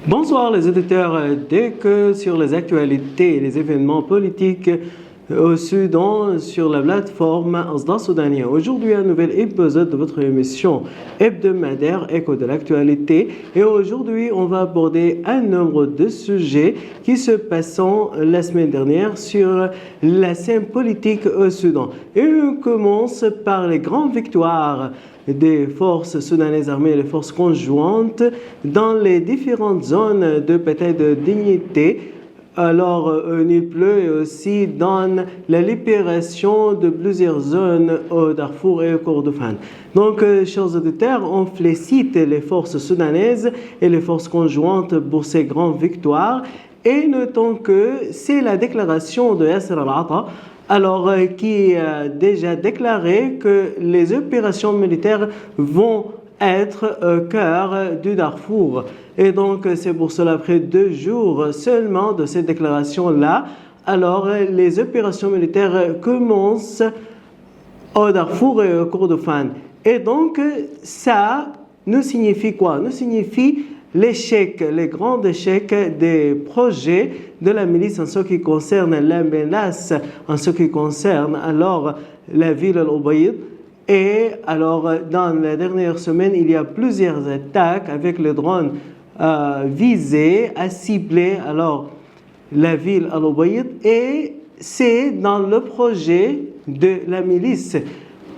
Bonsoir les auditeurs d'EC sur les actualités et les événements politiques au Soudan sur la plateforme Asda Soudania. Aujourd'hui, un nouvel épisode de votre émission hebdomadaire Écho de l'actualité. Et aujourd'hui, on va aborder un nombre de sujets qui se passent la semaine dernière sur la scène politique au Soudan. Et on commence par les grandes victoires des forces soudanaises armées et les forces conjointes dans les différentes zones de bataille de dignité. Alors, il pleut et aussi dans la libération de plusieurs zones au Darfour et au Kordofan. Donc, chers auditeurs, on félicite les forces soudanaises et les forces conjointes pour ces grandes victoires. Et notons que c'est la déclaration de Yasser al-Atta, qui a déjà déclaré que les opérations militaires vont être au cœur du Darfour. Et donc, c'est pour cela, après 2 jours seulement de cette déclaration-là, alors les opérations militaires commencent au Darfour et au Kordofan. Et donc, ça nous signifie quoi? Nous signifie l'échec, les grands échecs des projets de la milice en ce qui concerne la menace, en ce qui concerne alors la ville al-Ubayd. Et alors, dans la dernière semaine, il y a plusieurs attaques avec les drones visés à cibler alors la ville al-Ubayd. Et c'est dans le projet de la milice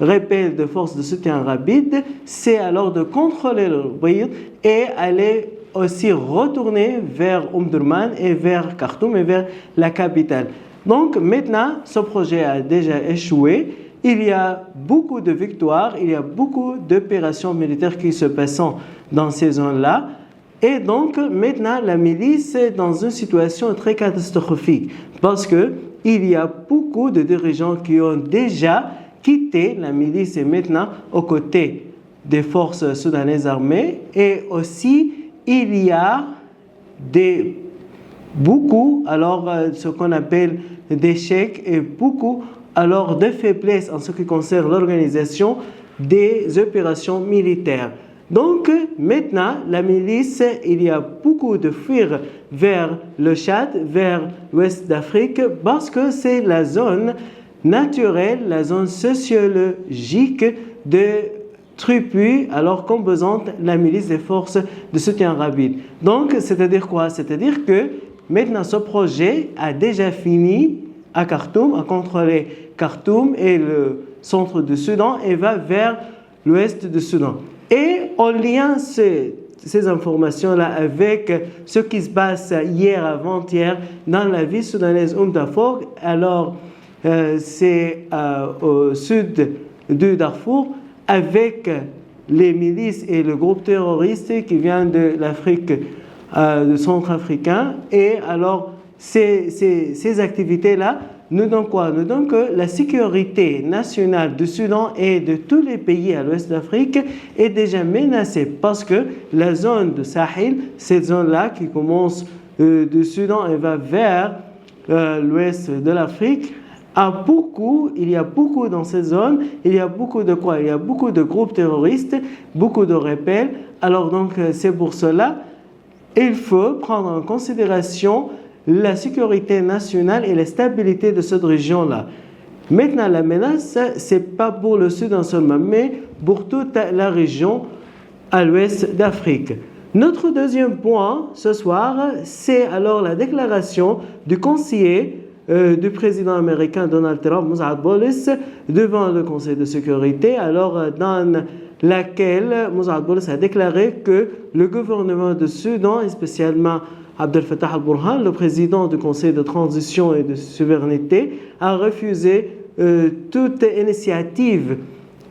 rebelle de forces de soutien rapide, c'est alors de contrôler al-Ubayd et aller aussi retourner vers Omdurman et vers Khartoum et vers la capitale. Donc maintenant, ce projet a déjà échoué. Il y a beaucoup de victoires, il y a beaucoup d'opérations militaires qui se passent dans ces zones-là. Et donc maintenant, la milice est dans une situation très catastrophique parce qu'il y a beaucoup de dirigeants qui ont déjà quitté la milice et maintenant aux côtés des forces soudanaises armées. Et aussi, il y a beaucoup, ce qu'on appelle d'échecs et beaucoup alors de faiblesses en ce qui concerne l'organisation des opérations militaires. Donc maintenant, la milice, il y a beaucoup de fuir vers le Tchad, vers l'ouest d'Afrique, parce que c'est la zone naturelle, la zone sociologique de tribus, alors composante la milice des forces de soutien rapide. Donc, c'est-à-dire quoi? C'est-à-dire que maintenant, ce projet a déjà fini à Khartoum, à contrôler Khartoum et le centre du Soudan et va vers l'ouest du Soudan. Et en lien ces informations-là avec ce qui se passe hier, avant-hier, dans la ville soudanaise Darfour, alors c'est au sud du Darfour, avec les milices et le groupe terroriste qui vient de l'Afrique, du centre-africain. Et alors, ces activités-là nous donnent quoi? Nous donnent que la sécurité nationale du Soudan et de tous les pays à l'ouest d'Afrique est déjà menacée parce que la zone de Sahel, cette zone-là qui commence du Soudan et va vers l'ouest de l'Afrique, il y a beaucoup dans ces zones, il y a beaucoup de quoi? Il y a beaucoup de groupes terroristes, beaucoup de rebelles. Alors donc, c'est pour cela, il faut prendre en considération la sécurité nationale et la stabilité de cette région-là. Maintenant, la menace, ce n'est pas pour le Soudan seulement, mais pour toute la région à l'ouest d'Afrique. Notre deuxième point ce soir, c'est alors la déclaration du conseiller du président américain Donald Trump, Mossad Bolis, devant le Conseil de sécurité, dans laquelle Mossad Bolis a déclaré que le gouvernement du Soudan, et spécialement Abdel Fattah al-Burhan, le président du Conseil de transition et de souveraineté, a refusé toute initiative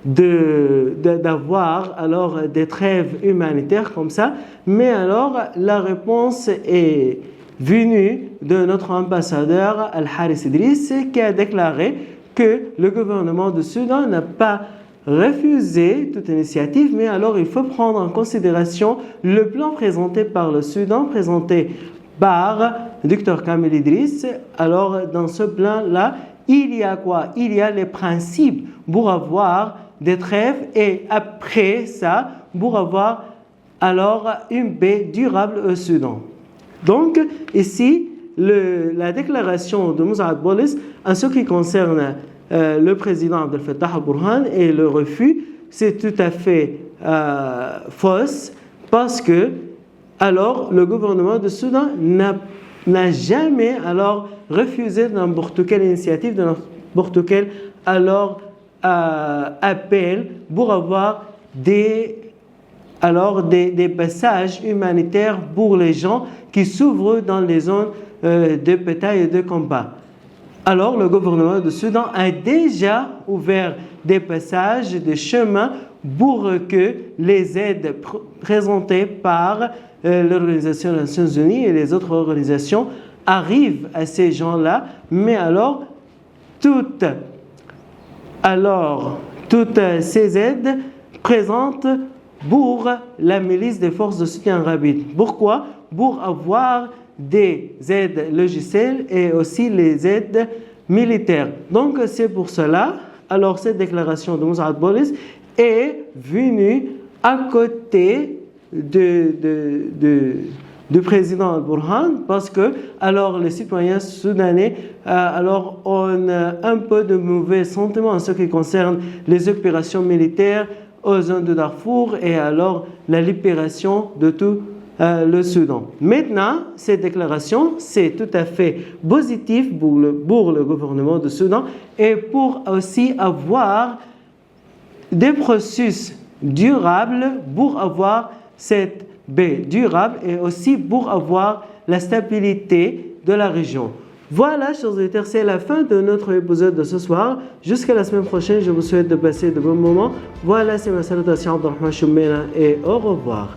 d'avoir alors des trêves humanitaires comme ça. Mais alors la réponse est venue de notre ambassadeur Al-Haris Idriss qui a déclaré que le gouvernement du Soudan n'a pas refusé toute initiative, mais alors il faut prendre en considération le plan présenté par le Soudan, présenté par Dr Kamel Idriss. Alors dans ce plan-là, il y a quoi? Il y a les principes pour avoir des trêves et après ça, pour avoir alors une paix durable au Soudan. Donc, ici, la déclaration de Moussaad Bolis en ce qui concerne le président Abdel Fattah al-Burhan et le refus, c'est tout à fait fausse parce que alors le gouvernement du Soudan n'a jamais alors refusé n'importe quelle initiative, n'importe quel alors appel pour avoir des passages humanitaires pour les gens qui s'ouvrent dans les zones de bataille et de combat. Alors le gouvernement du Soudan a déjà ouvert des passages, des chemins pour que les aides présentées par l'Organisation des Nations Unies et les autres organisations arrivent à ces gens-là, mais alors toutes ces aides présentes pour la milice des forces de soutien rapide. Pourquoi? Pour avoir des aides logicielles et aussi les aides militaires. Donc c'est pour cela, alors cette déclaration de Moussaad Bolis est venue à côté du président al-Burhan parce que alors les citoyens soudanais alors ont un peu de mauvais sentiments en ce qui concerne les opérations militaires aux zones de Darfour et alors la libération de tout le Soudan. Maintenant, cette déclaration, c'est tout à fait positif pour le gouvernement du Soudan et pour aussi avoir des processus durables pour avoir cette paix durable et aussi pour avoir la stabilité de la région. Voilà, chers auditeurs, c'est la fin de notre épisode de ce soir. Jusqu'à la semaine prochaine, je vous souhaite de passer de bons moments. Voilà, c'est ma salutation Abdelrahman Choumena et au revoir.